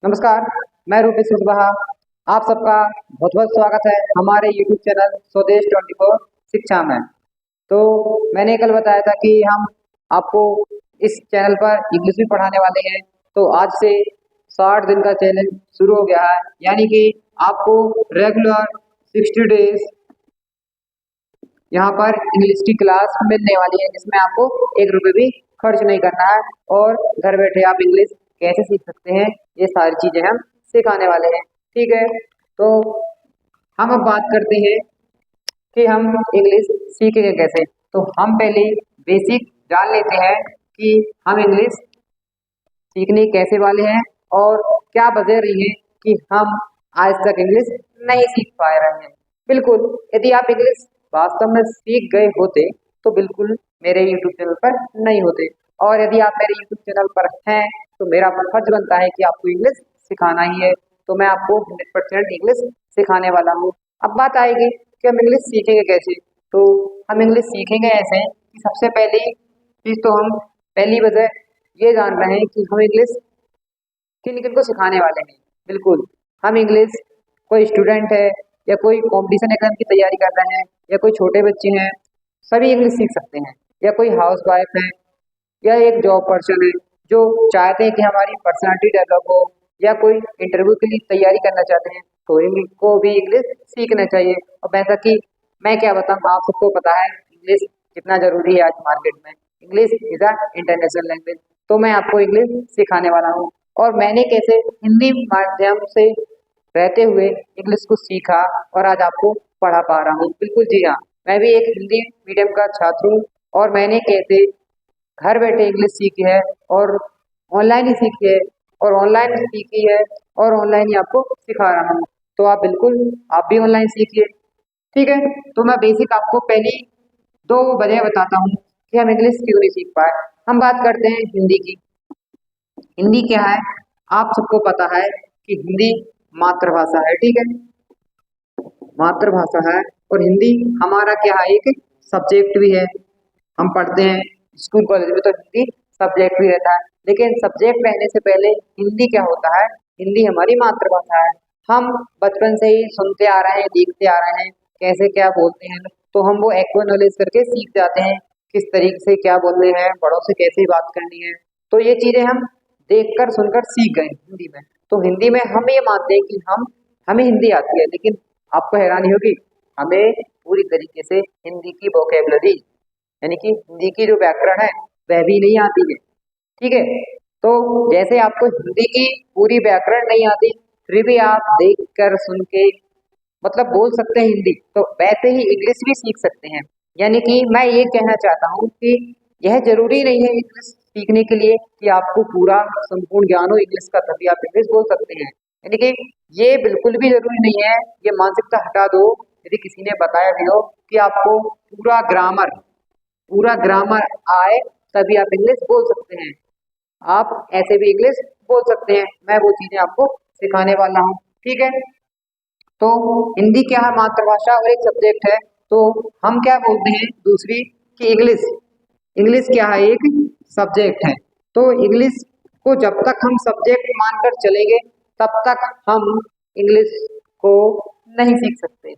नमस्कार। मैं रूपेश कुशवाहा। आप सबका बहुत बहुत स्वागत है हमारे YouTube चैनल स्वदेश 24 शिक्षा में। तो मैंने कल बताया था कि हम आपको इस चैनल पर इंग्लिश भी पढ़ाने वाले हैं। तो आज से 60 दिन का चैलेंज शुरू हो गया है, यानी कि आपको रेगुलर 60 डेज यहाँ पर इंग्लिश की क्लास मिलने वाली है, जिसमें आपको 1 रुपये भी खर्च नहीं करना है और घर बैठे आप इंग्लिश कैसे सीख सकते हैं ये सारी चीजें हम सिखाने वाले हैं। ठीक है, तो हम अब बात करते हैं कि हम इंग्लिश सीखेंगे कैसे। तो हम पहले बेसिक जान लेते हैं कि हम इंग्लिश सीखने कैसे वाले हैं और क्या वजह रही है कि हम आज तक इंग्लिश नहीं सीख पा रहे हैं। बिल्कुल, यदि आप इंग्लिश वास्तव में सीख गए होते तो बिल्कुल मेरे YouTube चैनल पर नहीं होते, और यदि आप मेरे YouTube चैनल पर हैं तो मेरा फर्ज बनता है कि आपको इंग्लिश सिखाना ही है। तो मैं आपको 100% इंग्लिश सिखाने वाला हूँ। अब बात आएगी कि हम इंग्लिश सीखेंगे कैसे। तो हम इंग्लिश सीखेंगे ऐसे कि सबसे पहली चीज तो हम पहली वजह ये जान रहे हैं कि हम इंग्लिश किन किन को सिखाने वाले हैं। बिल्कुल, हम इंग्लिश, कोई स्टूडेंट है या कोई कंपटीशन एग्जाम की तैयारी कर रहे हैं या कोई छोटे बच्चे हैं, सभी इंग्लिश सीख सकते हैं। या कोई हाउस वाइफ है या एक जॉब पर्सन है जो चाहते हैं कि हमारी पर्सनालिटी डेवलप हो, या कोई इंटरव्यू के लिए तैयारी करना चाहते हैं तो इनको भी इंग्लिश सीखना चाहिए। और वैसा कि मैं क्या बताऊँ, आप सबको पता है इंग्लिश कितना जरूरी है आज मार्केट में। English is a international language. तो मैं आपको इंग्लिश सिखाने वाला हूँ, और मैंने कैसे हिंदी माध्यम से रहते हुए इंग्लिश को सीखा और आज आपको पढ़ा पा रहा हूँ। बिल्कुल जी हाँ, मैं भी एक हिंदी मीडियम का छात्र हूँ, और मैंने कैसे घर बैठे इंग्लिश सीखी है और ऑनलाइन ही सीखी है, और ऑनलाइन सीखी है और ऑनलाइन ही आपको सिखा रहा हूँ। तो आप बिल्कुल, आप भी ऑनलाइन सीखिए। ठीक है, तो मैं बेसिक आपको पहली 2 वजह बताता हूँ कि हम इंग्लिश क्यों नहीं सीख पाए। हम बात करते हैं हिंदी की। हिंदी क्या है, आप सबको पता है कि हिंदी मातृभाषा है। ठीक है, मातृभाषा है, और हिंदी हमारा क्या है, एक सब्जेक्ट भी है। हम पढ़ते हैं स्कूल कॉलेज में तो हिंदी सब्जेक्ट भी रहता है, लेकिन सब्जेक्ट रहने से पहले हिंदी क्या होता है, हिंदी हमारी मातृभाषा है। हम बचपन से ही सुनते आ रहे हैं, देखते आ रहे हैं कैसे क्या बोलते हैं, तो हम वो एक्नॉलेज करके सीख जाते हैं किस तरीके से क्या बोलने हैं, बड़ों से कैसे बात करनी है। तो ये चीजें हम देखकर सुनकर सीख गए हिंदी में। तो हिंदी में हम ये मानते हैं कि हमें हिंदी आती है, लेकिन आपको हैरानी होगी, हमें पूरी तरीके से हिंदी की वोकेबलरी, यानी कि हिंदी की जो व्याकरण है वह भी नहीं आती है। ठीक है, तो जैसे आपको हिंदी की पूरी व्याकरण नहीं आती, फिर भी आप देख कर सुन के मतलब बोल सकते हैं हिंदी, तो वैसे ही इंग्लिश भी सीख सकते हैं। यानी कि मैं ये कहना चाहता हूँ कि यह जरूरी नहीं है इंग्लिश सीखने के लिए कि आपको पूरा संपूर्ण ज्ञान हो इंग्लिश का तभी आप इंग्लिश बोल सकते हैं। यानी कि ये बिल्कुल भी जरूरी नहीं है। ये मानसिकता हटा दो, यदि किसी ने बताया भी हो कि आपको पूरा ग्रामर आए तभी आप इंग्लिश बोल सकते हैं, आप ऐसे भी इंग्लिश बोल सकते हैं। मैं वो चीजें आपको सिखाने वाला हूँ। ठीक है, तो हिंदी क्या है, मातृभाषा और एक सब्जेक्ट है। तो हम क्या बोलते हैं दूसरी, कि इंग्लिश, इंग्लिश क्या है, एक सब्जेक्ट है। तो इंग्लिश को जब तक हम सब्जेक्ट मानकर चलेंगे तब तक हम इंग्लिश को नहीं सीख सकते।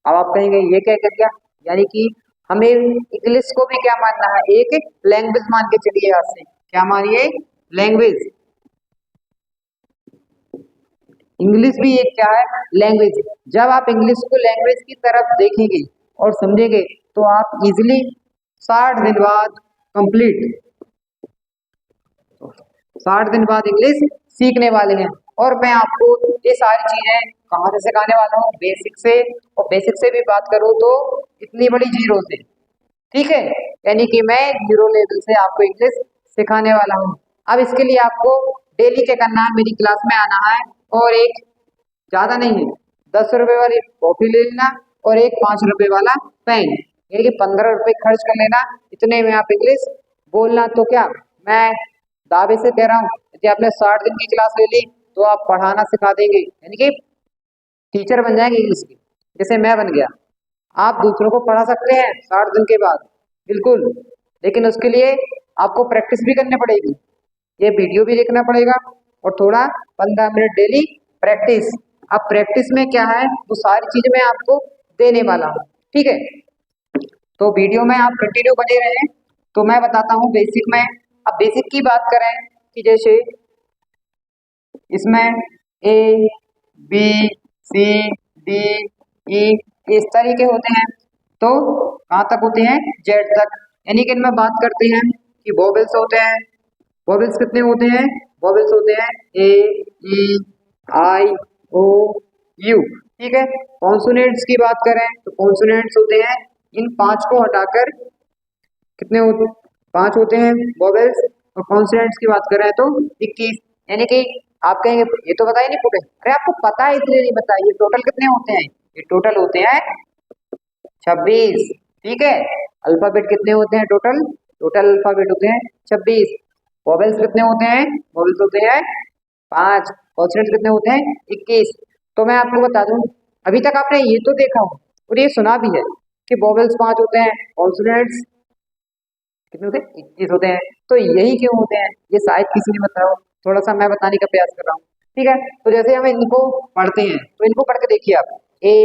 अब आप कहेंगे ये क्या कर दिया, यानी कि हमें इंग्लिश को भी क्या मानना है, एक लैंग्वेज मान के चलिए। आज से क्या मानिए, लैंग्वेज। इंग्लिश भी एक क्या है, लैंग्वेज। जब आप इंग्लिश को लैंग्वेज की तरफ देखेंगे और समझेंगे तो आप इजिली 60 दिन बाद कंप्लीट 60 दिन बाद इंग्लिश सीखने वाले हैं। और मैं आपको ये सारी चीजें कहाँ से सिखाने वाला हूँ, बेसिक से। और बेसिक से भी बात करूँ तो इतनी बड़ी जीरो से। ठीक है, यानी कि मैं जीरो लेवल से आपको इंग्लिश सिखाने वाला हूँ। अब इसके लिए आपको डेली क्या करना है, मेरी क्लास में आना है, और एक ज्यादा नहीं है, 10 रुपए वाली कॉपी ले लेना और एक 5 रुपए वाला पेन, यानी कि 15 रुपए खर्च कर लेना। इतने में आप इंग्लिश बोलना, तो क्या मैं दावे से कह रहा हूँ, यदि आपने 60 दिन की क्लास ले ली तो आप पढ़ाना सिखा देंगे, यानी कि टीचर बन जाएंगे इंग्लिश के, जैसे मैं बन गया। आप दूसरों को पढ़ा सकते हैं 60 दिन के बाद, बिल्कुल, लेकिन उसके लिए आपको प्रैक्टिस भी करनी पड़ेगी, ये वीडियो भी देखना पड़ेगा और थोड़ा 15 मिनट डेली प्रैक्टिस। अब प्रैक्टिस में क्या है वो सारी चीज मैं आपको देने वाला हूँ, ठीक है। तो वीडियो में आप कंटिन्यू बने रहें। तो मैं बताता हूँ बेसिक में। अब बेसिक की बात करें कि जैसे इसमें A B C D E इस तरीके होते हैं, तो कहाँ तक होते हैं, जेड तक। यानी कि इनमें बात करते हैं कि वोवेल्स होते हैं। वोवेल्स कितने होते हैं, वोवेल्स होते हैं ए ई आई ओ यू, ठीक है। कॉन्सोनेंट्स की बात करें तो कॉन्सोनेंट्स होते हैं इन पांच को हटाकर कितने होते, पांच होते हैं वोवेल्स। और कॉन्सोनेंट्स की बात करें तो 21। यानी कि आप कहेंगे ये तो बताइए नहीं पूरे, अरे आपको पता है इसलिए नहीं बताइए। टोटल कितने होते हैं, ये टोटल होते हैं 26, ठीक है। अल्फाबेट कितने होते हैं टोटल, टोटल अल्फाबेट होते हैं 26। वोवेल्स कितने होते हैं, वोवेल्स होते हैं 5। कॉन्सोनेंट्स कितने होते हैं 21। तो मैं आपको बता दूं, अभी तक आपने ये तो देखा हो और ये सुना भी है कि वोवेल्स 5 होते हैं, कॉन्सोनेंट्स कितने होते हैं 21 होते हैं। तो यही क्यों होते हैं ये शायद किसी ने बताया हो, थोड़ा सा मैं बताने का प्रयास कर रहा हूँ, ठीक है। तो जैसे हम इनको पढ़ते हैं तो इनको पढ़ के देखिए आप, ए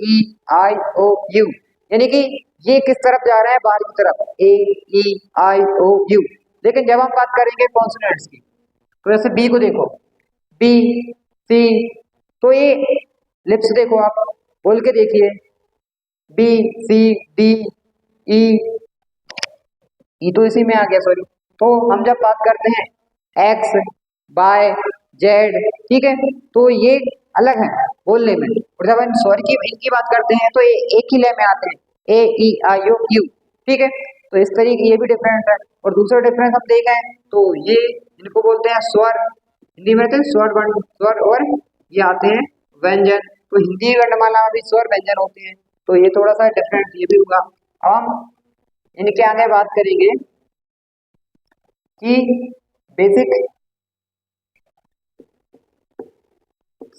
ई आई ओ यू, यानी कि ये किस तरफ जा रहा है, बाहर की तरफ, ए ई आई ओ यू। लेकिन जब हम बात करेंगे कॉन्सोनेंट्स की, तो जैसे बी को देखो, बी सी, तो ये लिप्स देखो आप, बोल के देखिए, बी सी डी ई, ई तो इसी में आ गया, सॉरी। तो हम जब बात करते हैं एक्स वाई जेड, ठीक है, तो ये अलग है बोलने में। और जब हम सॉरी की इनकी बात करते हैं तो ये एक ही लय में आते हैं, ए ई आई ओ यू, ठीक है। तो इस तरीके ये भी डिफरेंट है। और दूसरा डिफरेंस हम देखें तो ये इनको बोलते हैं स्वर, हिंदी में तो स्वर वर्ण, स्वर, और ये आते हैं व्यंजन। तो हिंदी वर्णमाला में भी स्वर व्यंजन होते हैं, तो ये थोड़ा सा डिफरेंट ये भी हुआ। अब हम इनके आगे बात करेंगे कि बेसिक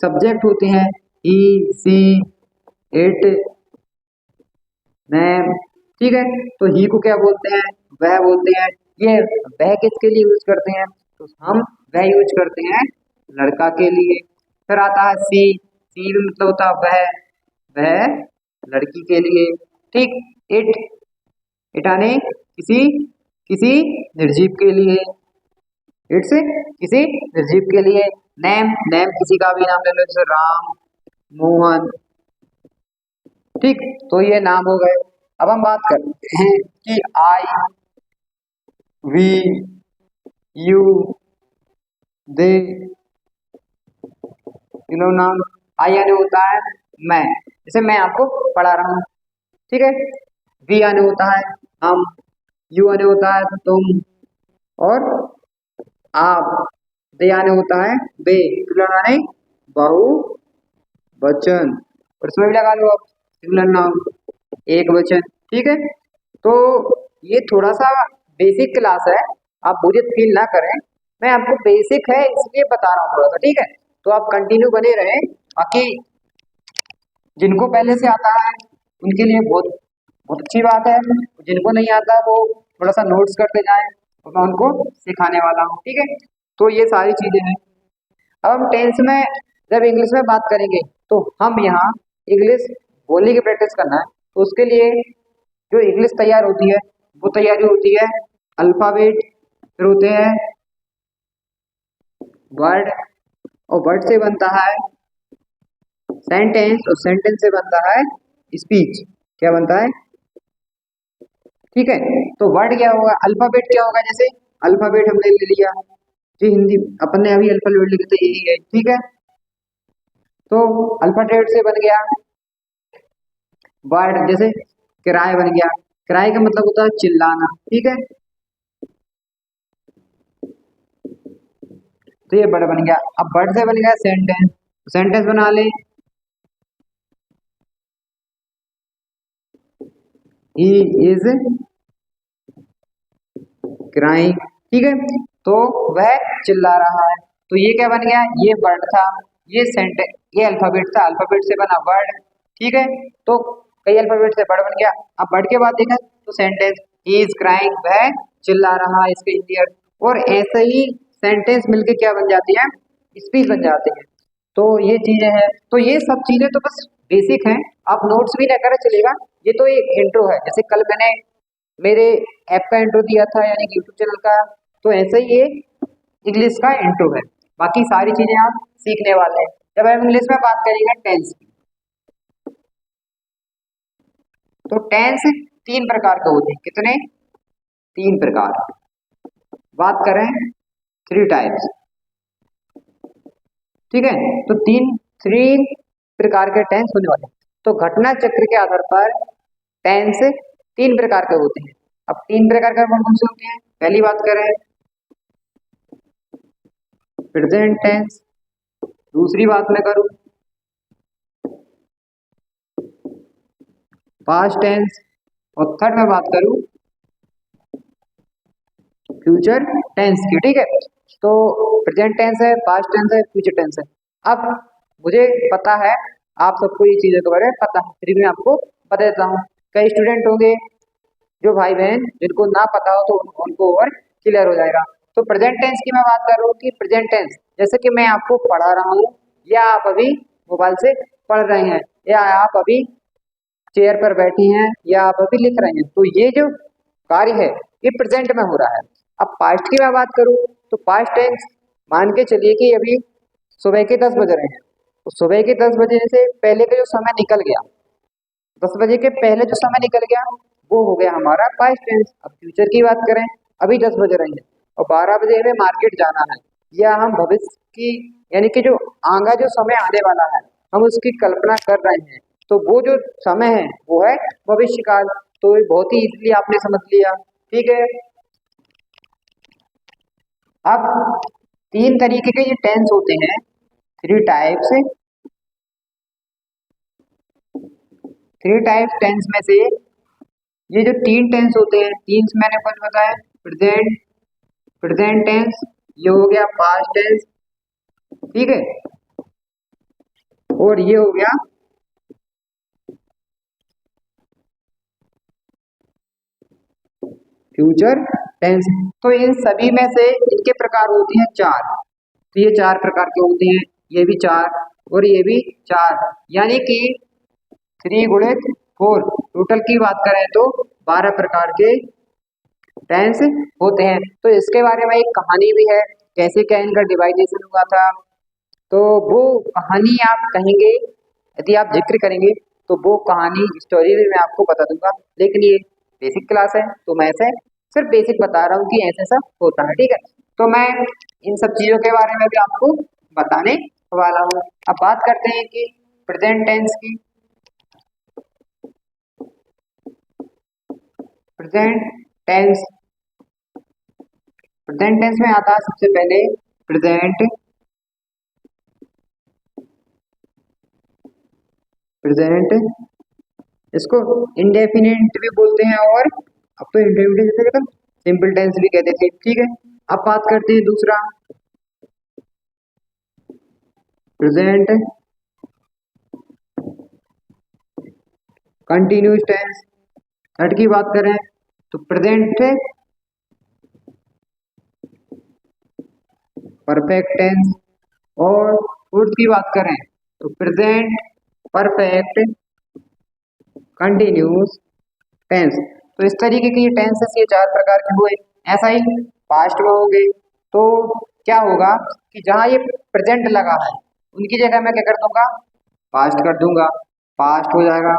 सब्जेक्ट होते हैं ई सी इट नेम, ठीक है। तो ही को क्या बोलते हैं, वह बोलते हैं। ये वह किसके लिए यूज करते हैं, तो हम वह यूज करते हैं लड़का के लिए। फिर आता है सी, सी भी मतलब होता है वह लड़की के लिए, ठीक। इट, इटाने किसी किसी निर्जीव के लिए, इट्स किसी निर्जीव के लिए। नेम, नेम किसी का भी नाम ले लो, जैसे राम मोहन, ठीक। तो ये नाम हो गए। अब हम बात करते हैं कि आई वी यू दे, तीनों नाम। आई यानी होता है मैं, जैसे मैं आपको पढ़ा रहा हूँ, ठीक है। वी यानी होता है हम, यू यानी होता है तुम और आप, दे यानी होता है वे, प्लूरल यानी बहु वचन। और इसमें भी लगा लो आप सिंगुलर नाउन, एक वचन, ठीक है। तो ये थोड़ा सा बेसिक क्लास है, आप बोरियत फील ना करें, मैं आपको बेसिक है इसलिए बता रहा हूँ थोड़ा सा, ठीक है। तो आप कंटिन्यू बने रहें, बाकी जिनको पहले से आता है उनके लिए बहुत बहुत अच्छी बात है, जिनको नहीं आता वो थोड़ा सा नोट्स करते जाएं, तो मैं उनको सिखाने वाला हूँ, ठीक है। तो ये सारी चीजें हैं। अब हम टेंस में जब इंग्लिश में बात करेंगे तो हम यहाँ इंग्लिश बोलने की प्रैक्टिस करना है, तो उसके लिए जो इंग्लिश तैयार होती है वो तैयारी होती है अल्फाबेट, फिर होते हैं वर्ड, और वर्ड से बनता है सेंटेंस, और सेंटेंस से बनता है स्पीच। क्या बनता है, ठीक है। तो वर्ड क्या होगा, अल्फाबेट क्या होगा, जैसे अल्फाबेट हमने ले लिया, जो हिंदी अपन ने अभी अल्फाबेट लिखा था यही है, ठीक है। तो अल्फाबेट से बन गया वर्ड, जैसे किराए बन गया, किराए का मतलब होता है चिल्लाना, ठीक है। तो ये वर्ड बन गया। अब वर्ड से बन गया सेंटेंस, सेंटेंस बना ले, ही इज क्राइंग, ठीक है। तो वह चिल्ला रहा है, तो ये क्या बन गया, ये वर्ड था, ये सेंटेंस, ये अल्फाबेट था, अल्फाबेट से बना वर्ड, ठीक है। तो कई अल्फाबेट से वर्ड बन गया। अब वर्ड के बाद देखा तो सेंटेंस, ही इज क्राइंग, वह चिल्ला रहा है, इसके हिंदी अर्थ। और ऐसे ही सेंटेंस मिलके क्या बन जाती है, स्पीच बन जाते हैं। तो ये चीजें हैं, तो ये सब चीजें तो बस बेसिक हैं, आप नोट्स भी ना करें चलेगा। ये तो एक इंट्रो है, जैसे कल मैंने मेरे ऐप का इंट्रो दिया था यानी कि यूट्यूब चैनल का, तो ऐसे ही ये इंग्लिश का इंट्रो है। बाकी सारी चीजें आप सीखने वाले हैं। जब हम इंग्लिश में बात करेंगे टेंस की, तो टेंस 3 प्रकार के होते हैं। कितने? 3 प्रकार। बात करें 3 टाइप्स, ठीक है। तो 3 प्रकार के टेंस होने वाले हैं। तो घटना चक्र के आधार पर टेंस 3 प्रकार के होते हैं। अब 3 प्रकार के कौन कौन से होते हैं? पहली बात करें प्रेजेंट टेंस, दूसरी बात मैं करूं पास्ट टेंस, और थर्ड में बात करूं फ्यूचर टेंस की, ठीक है। तो प्रेजेंट टेंस है, पास्ट टेंस है, फ्यूचर टेंस है। अब मुझे पता है आप सबको ये चीजों के बारे में पता है, फिर भी मैं आपको बता देता हूँ। कई स्टूडेंट होंगे जो भाई बहन जिनको ना पता हो, तो उनको और क्लियर हो जाएगा। तो प्रेजेंट टेंस की मैं बात कर रहा हूँ कि प्रेजेंट टेंस जैसे कि मैं आपको पढ़ा रहा हूँ, या आप अभी मोबाइल से पढ़ रहे हैं, या आप अभी चेयर पर बैठी हैं, या आप अभी लिख रहे हैं, तो ये जो कार्य है ये प्रेजेंट में हो रहा है। अब पास्ट की मैं बात करूं तो पास्ट टेंस मान के चलिए कि अभी सुबह के 10 बज रहे हैं, तो सुबह के 10 बजे से पहले का जो समय निकल गया, 10 बजे के पहले जो समय निकल गया, वो हो गया हमारा पास्ट टेंस। अब फ्यूचर की बात करें, अभी 10 बज रहे हैं और 12 बजे हमें मार्केट जाना है, या हम भविष्य की यानी कि जो आगे जो समय आने वाला है हम उसकी कल्पना कर रहे हैं, तो वो जो समय है वो है भविष्य काल। तो ये बहुत ही इजीली आपने समझ लिया, ठीक है। अब 3 तरीके के ये टेंस होते हैं, 3 टाइप्स। 3 टाइप्स टेंस में से ये जो 3 टेंस होते हैं, 3 मैंने कुछ बताया, प्रेजेंट प्रेजेंट टेंस, ये हो गया पास्ट टेंस, ठीक है, और ये हो गया फ्यूचर टेंस। तो इन सभी में से इनके प्रकार होते हैं 4। तो ये 4 प्रकार के होते हैं, ये भी 4 और ये भी 4, यानी कि 3 गुणित 4, टोटल की बात करें तो 12 प्रकार के टेंस होते हैं। तो इसके बारे में एक कहानी भी है, कैसे क्या इनका डिवाइडेशन हुआ था, तो वो कहानी आप कहेंगे, यदि आप जिक्र करेंगे तो वो कहानी स्टोरी भी मैं आपको बता दूंगा। लेकिन ये बेसिक क्लास है तो मैं ऐसे सिर्फ बेसिक बता रहा हूँ कि ऐसे सब होता है, ठीक है। तो मैं इन सब चीजों के बारे में भी आपको बताने वाला हूँ। अब बात करते हैं कि प्रेजेंट टेंस की। प्रेजेंट टेंस, प्रेजेंट टेंस में आता है सबसे पहले प्रेजेंट, प्रेजेंट इसको इंडेफिनिट भी बोलते हैं, और अब तो इंडेफिनिट सिंपल टेंस भी कहते थे, ठीक है। अब बात करते हैं दूसरा प्रेजेंट कंटिन्यूस टेंस। थर्ड की बात करें तो प्रेजेंट परफेक्ट टेंस, और फोर्थ की बात करें तो प्रेजेंट परफेक्ट कंटिन्यूस टेंस। तो इस तरीके के ये टेंसेस ये 4 प्रकार के हुए। ऐसा ही पास्ट में होंगे, तो क्या होगा कि जहां ये प्रेजेंट लगा है उनकी जगह मैं क्या कर दूंगा, पास्ट कर दूंगा, पास्ट हो जाएगा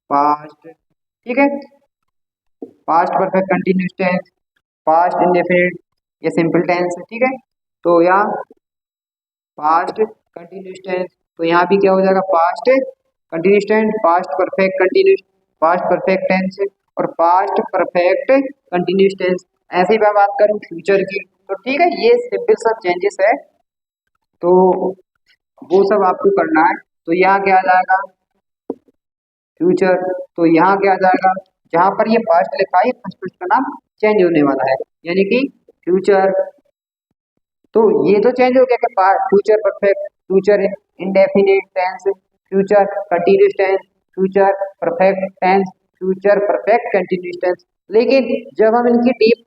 पास्ट, ठीक है। Past perfect continuous tense, past indefinite, ये सिंपल टेंस है, ठीक है। तो या पास्ट कंटिन्यूस टेंस, तो यहाँ भी क्या हो जाएगा, past continuous tense, past perfect continuous, past perfect tense और पास्ट परफेक्ट कंटिन्यूस टेंस। ऐसे ही मैं बात करूँ फ्यूचर की, तो ठीक है, ये सिंपल सा चेंजेस है, तो वो सब आपको करना है। तो यहाँ क्या आ जाएगा फ्यूचर, तो यहाँ क्या आ जाएगा, जहां पर ये पास्ट लिखा है फर्स्ट का नाम चेंज होने वाला है, यानी कि फ्यूचर। तो ये तो चेंज हो गया कि future perfect, future indefinite tense, future continuous tense, future perfect tense, future perfect continuous tense. लेकिन जब हम इनकी डीप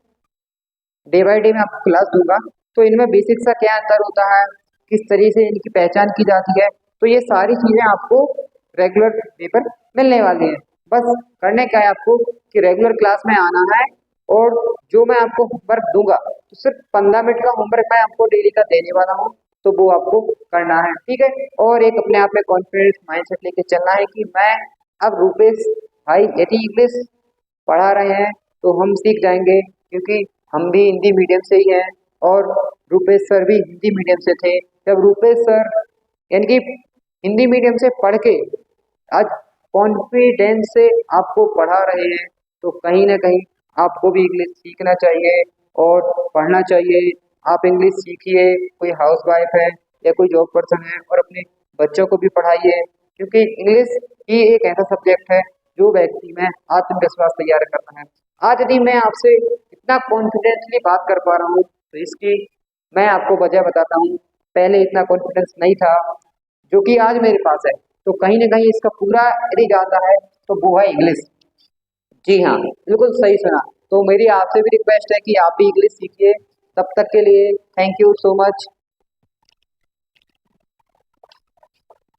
डे बाय डे में आपको क्लास दूंगा तो इनमें बेसिक सा क्या अंतर होता है किस तरीके से इनकी पहचान की जाती है। तो ये सारी चीजें आपको रेगुलर पेपर मिलने वाली है। बस करने क्या है आपको कि रेगुलर क्लास में आना है, और जो मैं आपको होमवर्क दूंगा तो सिर्फ 15 मिनट का होमवर्क मैं आपको डेली का देने वाला हूँ, तो वो आपको करना है, ठीक है। और एक अपने आप में कॉन्फिडेंस माइंडसेट लेके चलना है कि मैं अब रूपेश भाई यदि इंग्लिश पढ़ा रहे हैं तो हम सीख जाएंगे, क्योंकि हम भी हिंदी मीडियम से ही हैं और रूपेश सर भी हिंदी मीडियम से थे। जब रूपेश सर यानी कि हिंदी मीडियम से पढ़ के आज कॉन्फिडेंस से आपको पढ़ा रहे हैं, तो कहीं ना कहीं आपको भी इंग्लिश सीखना चाहिए और पढ़ना चाहिए। आप इंग्लिश सीखिए, कोई हाउस वाइफ है या कोई जॉब पर्सन है, और अपने बच्चों को भी पढ़ाइए, क्योंकि इंग्लिश ही एक ऐसा सब्जेक्ट है जो व्यक्ति में आत्मविश्वास तैयार करता है। आज यदि मैं आपसे इतना कॉन्फिडेंसली बात कर पा रहा हूँ तो इसकी मैं आपको वजह बताता हूँ। पहले इतना कॉन्फिडेंस नहीं था जो कि आज मेरे पास है, तो कहीं ना कहीं इसका पूरा यदि जाता है तो वो है इंग्लिश। जी हाँ, बिल्कुल सही सुना। तो मेरी आपसे भी रिक्वेस्ट है कि आप भी इंग्लिश सीखिए। तब तक के लिए थैंक यू सो मच।